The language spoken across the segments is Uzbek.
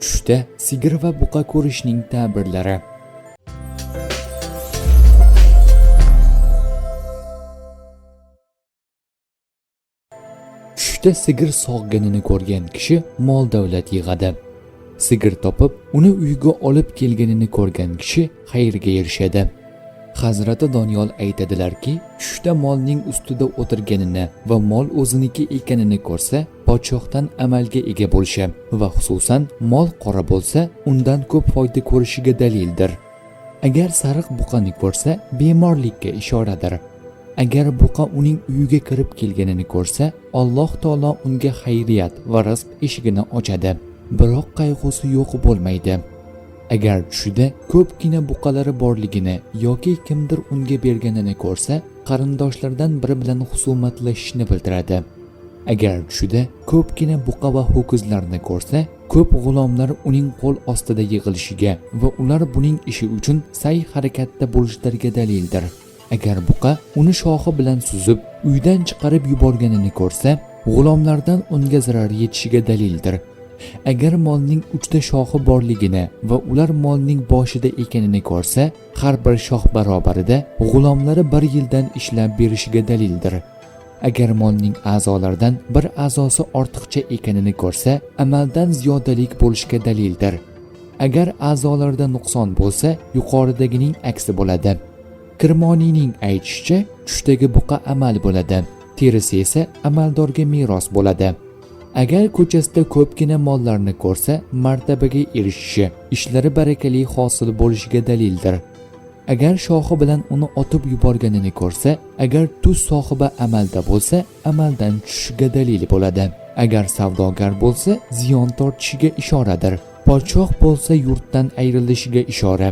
Tushda sigir va buqa ko'rishning ta'birlari. Tushda sigir sog'ganini ko'rgan kishi mol davlat yig'adi. Sigir topib, uni uyga olib kelganini ko'rgan kishi xayrga erishadi. Hazrati Doniyor aytadilarki, tushda molning ustida o'tirganini va mol o'ziniki ekanini ko'rsa, podshohdan amalga ega bo'lishi va xususan mol qora bo'lsa, undan ko'p foyda ko'rishiga dalildir. Agar sariq buqani ko'rsa, bemorlikka ishoradir. Agar buqa uning uyiga kirib kelganini ko'rsa, Alloh taolo unga xayriyat va rizq eshigini ochadi. Biroq qayg'usi yo'q bo'lmaydi. Agar tushida ko'pgina buqalari borligini yoki kimdir unga berganini ko'rsa, qarindoshlardan biri bilan husumatlashishni bildiradi. Agar tushida ko'pgina buqa va ho'kizlarni ko'rsa, ko'p g'ulomlar uning qo'l ostida yig'ilishiga va ular buning ishi uchun sa'y-harakatda bo'lishlariga dalildir. Agar buqa uni shoxi bilan suzib, uydan chiqarib yuborganini ko'rsa, g'ulomlardan unga zarar yetishiga dalildir. Agar molning uchta shoxi borligini va ular molning boshida ekanini ko'rsa, har bir shox barobarida g'ulomlari 1 yildan ishlab berishiga dalildir. Agar molning a'zolaridan bir a'zosi ortiqcha ekanini ko'rsa, amaldan ziyodalik bo'lishiga dalildir. Agar a'zolarda nuqson bo'lsa, yuqoridagining aksi bo'ladi. Kirmoniyning aytishicha, tushdagi buqa amal bo'ladi, terisi esa amaldorga meros bo'ladi. Agar ko'chasida ko'pgina mollarni ko'rsa, martabaga erishishi, ishlari barakali hosil bo'lishiga dalildir. Agar shoxi bilan uni otib yuborganini ko'rsa, agar tuz sohibi amalda bo'lsa, amaldan tushishiga dalil bo'ladi. Agar savdogar bo'lsa, ziyon tortishiga ishoradir. Podshoh bo'lsa, yurtdan ayrilishiga ishora.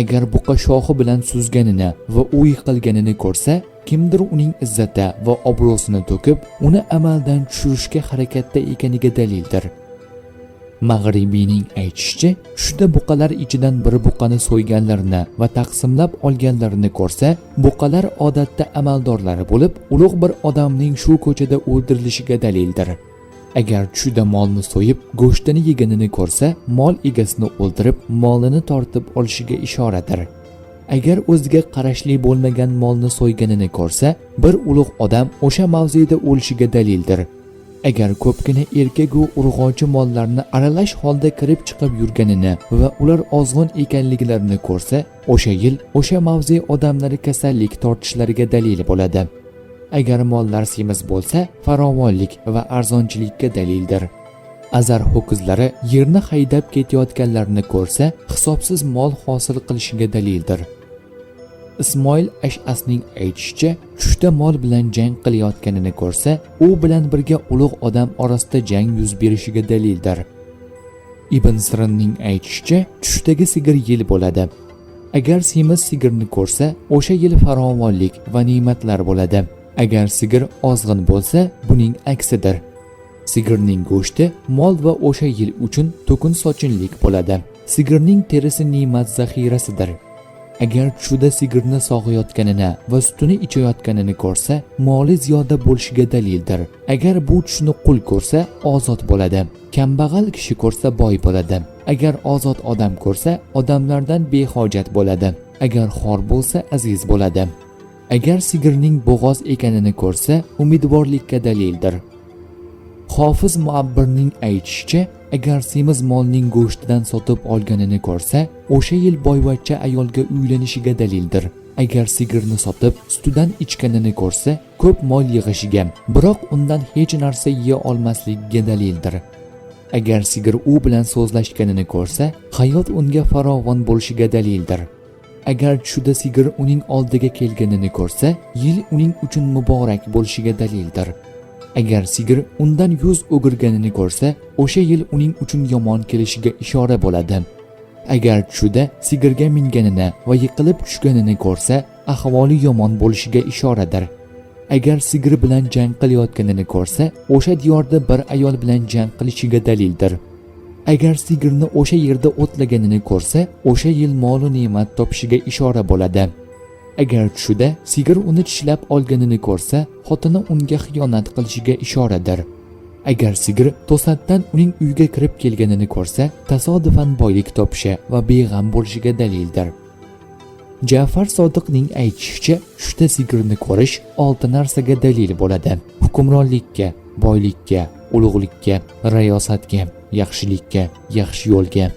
Agar buqa shoxi bilan suzganini va u yiqilganini ko'rsa, kimdir uning izzati va obro'sini to'kib, uni amaldan tushirishga harakatda ekaniga dalildir. Mag'ribiyning aytishicha, tushda buqalar ichidan bir buqani so'yganlarini va taqsimlab olganlarini ko'rsa, buqalar odatda amaldorlari bo'lib, ulug' bir odamning shu ko'chada o'ldirilishiga dalildir. Agar tushda molni so'yib, go'shtini yeganini ko'rsa, mol egasini o'ldirib, molini tortib olishiga ishoradir. Agar o'ziga qarashli bo'lmagan molni so'yganini ko'rsa, bir ulug' odam o'sha mavzeda o'lishiga dalildir. Agar ko'pgina erkak va urg'ochi mollarni aralash holda kirib chiqib yurganini va ular ozg'in ekanliklarini ko'rsa, o'sha yil o'sha mavze odamlari kasallik tortishlariga dalil bo'ladi. Agar mollar semiz bo'lsa, farovonlik va arzonchilikka dalildir. Azar ho'kizlari yerni haydab ketayotganlarini ko'rsa, hisobsiz mol hosil qilishiga dalildir. Ismoil Ash'asning aytishicha, tushda mol bilan jang qilayotganini ko'rsa, u bilan birga ulug' odam orasida jang yuz berishiga dalildir. Ibn Sirinning aytishicha, tushdagi sigir yil bo'ladi. Agar semiz sigirni ko'rsa, o'sha yil farovonlik va ne'matlar bo'ladi. Agar sigir ozg'in bo'lsa, buning aksidir. Sigirning go'shti mol va o'sha yil uchun to'kin sochinlik bo'ladi. Sigirning terisi ne'mat zaxirasidir. Agar tushda sigirni sog'ayotganini va sutini ichayotganini ko'rsa, moli ziyoda bo'lishiga dalildir. Agar bu tushni qul ko'rsa, ozod bo'ladi. Kambag'al kishi ko'rsa, boy bo'ladi. Agar ozod odam ko'rsa, odamlardan behojat bo'ladi. Agar xor bo'lsa, aziz bo'ladi. Agar sigirning bo'g'oz ekanini ko'rsa, umidvorlikka dalildir. Hofiz Muabbirning aytishicha, agar semiz molning go'shtidan sotib olganini ko'rsa, o'sha yil boyvachcha ayolga uylanishiga dalildir. Agar sigirni sotib, sutidan ichganini ko'rsa, ko'p mol yig'ishiga, biroq undan hech narsa yeya olmasligiga dalildir. Agar sigir u bilan so'zlashganini ko'rsa, hayot unga farovon bo'lishiga dalildir. Agar tushda sigir uning oldiga kelganini ko'rsa, yil uning uchun muborak bo'lishiga dalildir. Agar sigir undan yuz o'girganini ko'rsa, o'sha yil uning uchun yomon kelishiga ishora bo'ladi. Agar tushda sigirga minganini va yiqilib tushganini ko'rsa, ahvoli yomon bo'lishiga ishoradir. Agar sigir bilan jang qilayotganini ko'rsa, o'sha diyorda bir ayol bilan jang qilishiga dalildir. Agar sigirni o'sha yerda o'tlaganini ko'rsa, o'sha yil mol-u ne'mat topishiga ishora bo'ladi. Agar tushida sigir uni tishlab olganini ko'rsa, xotini unga xiyonat qilishiga ishoradir. Agar sigir to'satdan uning uyiga kirib kelganini ko'rsa, tasodifan boylik topishi va beg'am bo'lishiga dalildir. Ja'far Sodiqning aytishicha, uchta sigirni ko'rish 6 narsaga dalil bo'ladi: hukmronlikka, boylikka, ulug'likka, rayosatga, yaxshilikka, yaxshi yo'lga.